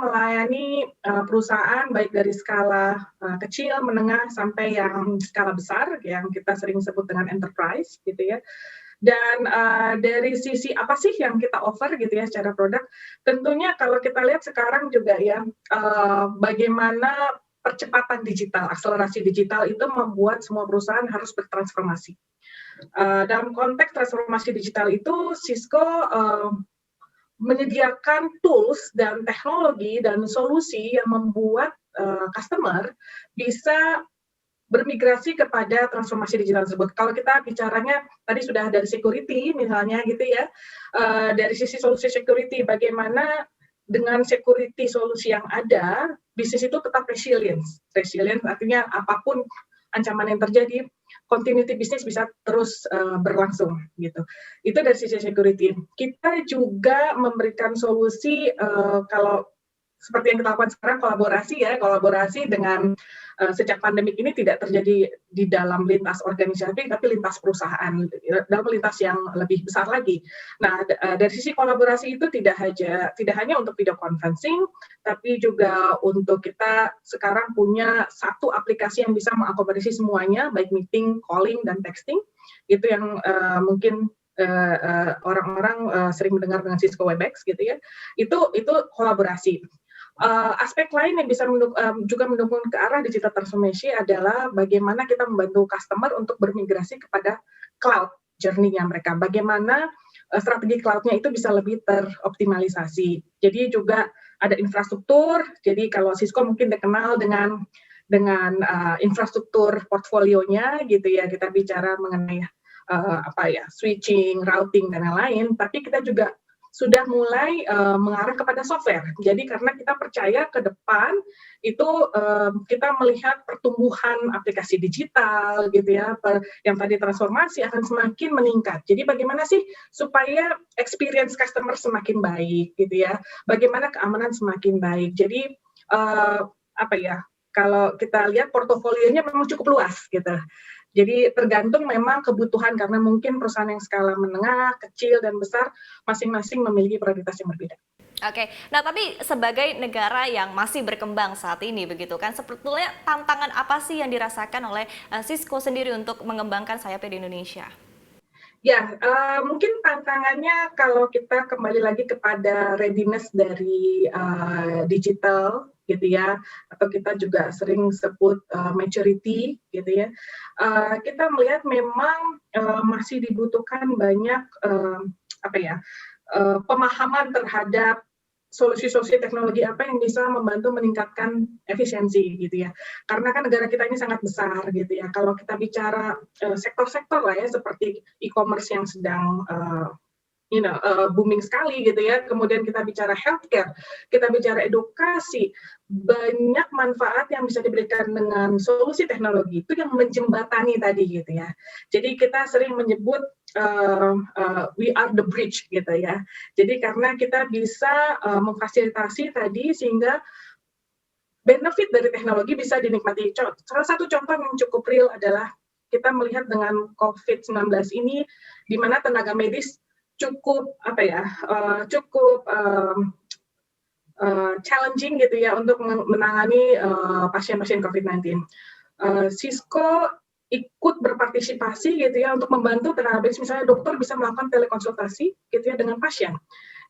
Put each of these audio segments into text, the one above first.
melayani perusahaan baik dari skala kecil, menengah, sampai yang skala besar, yang kita sering sebut dengan enterprise, gitu ya. Dan dari sisi apa sih yang kita offer gitu ya secara produk, tentunya kalau kita lihat sekarang juga ya, bagaimana percepatan digital, akselerasi digital itu membuat semua perusahaan harus bertransformasi. Dalam konteks transformasi digital itu, Cisco menyediakan tools dan teknologi dan solusi yang membuat customer bisa bermigrasi kepada transformasi digital tersebut. Kalau kita bicaranya tadi sudah dari security misalnya gitu ya, dari sisi solusi security bagaimana dengan security solusi yang ada, bisnis itu tetap resilience. Resilience artinya apapun ancaman yang terjadi, continuity bisnis bisa terus berlangsung gitu. Itu dari sisi security. Kita juga memberikan solusi kalau seperti yang kita lakukan sekarang kolaborasi dengan sejak pandemik ini tidak terjadi di dalam lintas organisasi tapi lintas perusahaan, dalam lintas yang lebih besar lagi. Nah, dari sisi kolaborasi itu tidak hanya untuk video conferencing, tapi juga untuk kita sekarang punya satu aplikasi yang bisa mengakomodasi semuanya, baik meeting, calling, dan texting. Itu yang mungkin orang-orang sering mendengar dengan Cisco Webex gitu ya. Itu kolaborasi. Aspek lain yang bisa juga mendukung ke arah digital transformation adalah bagaimana kita membantu customer untuk bermigrasi kepada cloud journey-nya mereka. Bagaimana strategi cloud-nya itu bisa lebih teroptimalisasi. Jadi juga ada infrastruktur. Jadi kalau Cisco mungkin dikenal dengan infrastruktur portfolionya gitu ya. Kita bicara mengenai switching, routing dan lain-lain. Tapi kita juga sudah mulai mengarah kepada software. Jadi karena kita percaya ke depan itu kita melihat pertumbuhan aplikasi digital gitu ya, yang tadi transformasi akan semakin meningkat. Jadi bagaimana sih supaya experience customer semakin baik gitu ya, bagaimana keamanan semakin baik. Jadi kalau kita lihat portofolionya memang cukup luas gitu. Jadi tergantung memang kebutuhan karena mungkin perusahaan yang skala menengah, kecil, dan besar masing-masing memiliki prioritas yang berbeda. Oke, nah tapi sebagai negara yang masih berkembang saat ini begitu kan, sebetulnya tantangan apa sih yang dirasakan oleh Cisco sendiri untuk mengembangkan sayapnya di Indonesia? Ya, mungkin tantangannya kalau kita kembali lagi kepada readiness dari digital gitu ya, atau kita juga sering sebut maturity gitu ya. Kita melihat memang masih dibutuhkan banyak pemahaman terhadap solusi-solusi teknologi apa yang bisa membantu meningkatkan efisiensi gitu ya. Karena kan negara kita ini sangat besar gitu ya. Kalau kita bicara sektor-sektor lah ya seperti e-commerce yang sedang booming sekali gitu ya. Kemudian kita bicara healthcare, kita bicara edukasi, banyak manfaat yang bisa diberikan dengan solusi teknologi itu yang menjembatani tadi gitu ya. Jadi kita sering menyebut we are the bridge gitu ya. Jadi karena kita bisa memfasilitasi tadi sehingga benefit dari teknologi bisa dinikmati. Salah satu contoh yang cukup real adalah kita melihat dengan COVID-19 ini, di mana tenaga medis cukup challenging gitu ya untuk menangani pasien-pasien COVID-19. Cisco ikut berpartisipasi gitu ya untuk membantu tenaga medis, misalnya dokter bisa melakukan telekonsultasi gitu ya dengan pasien.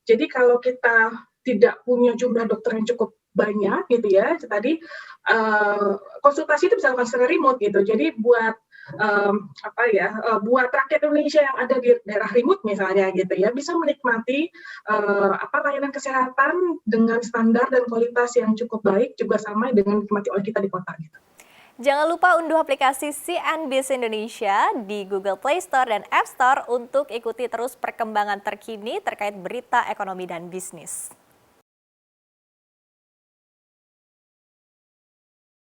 Jadi kalau kita tidak punya jumlah dokter yang cukup banyak gitu ya, tadi konsultasi itu bisa dilakukan secara remote gitu. Jadi buat buat rakyat Indonesia yang ada di daerah remote misalnya gitu ya, bisa menikmati layanan kesehatan dengan standar dan kualitas yang cukup baik juga sama dengan dinikmati oleh kita di kota gitu. Jangan lupa unduh aplikasi CNBC Indonesia di Google Play Store dan App Store untuk ikuti terus perkembangan terkini terkait berita ekonomi dan bisnis.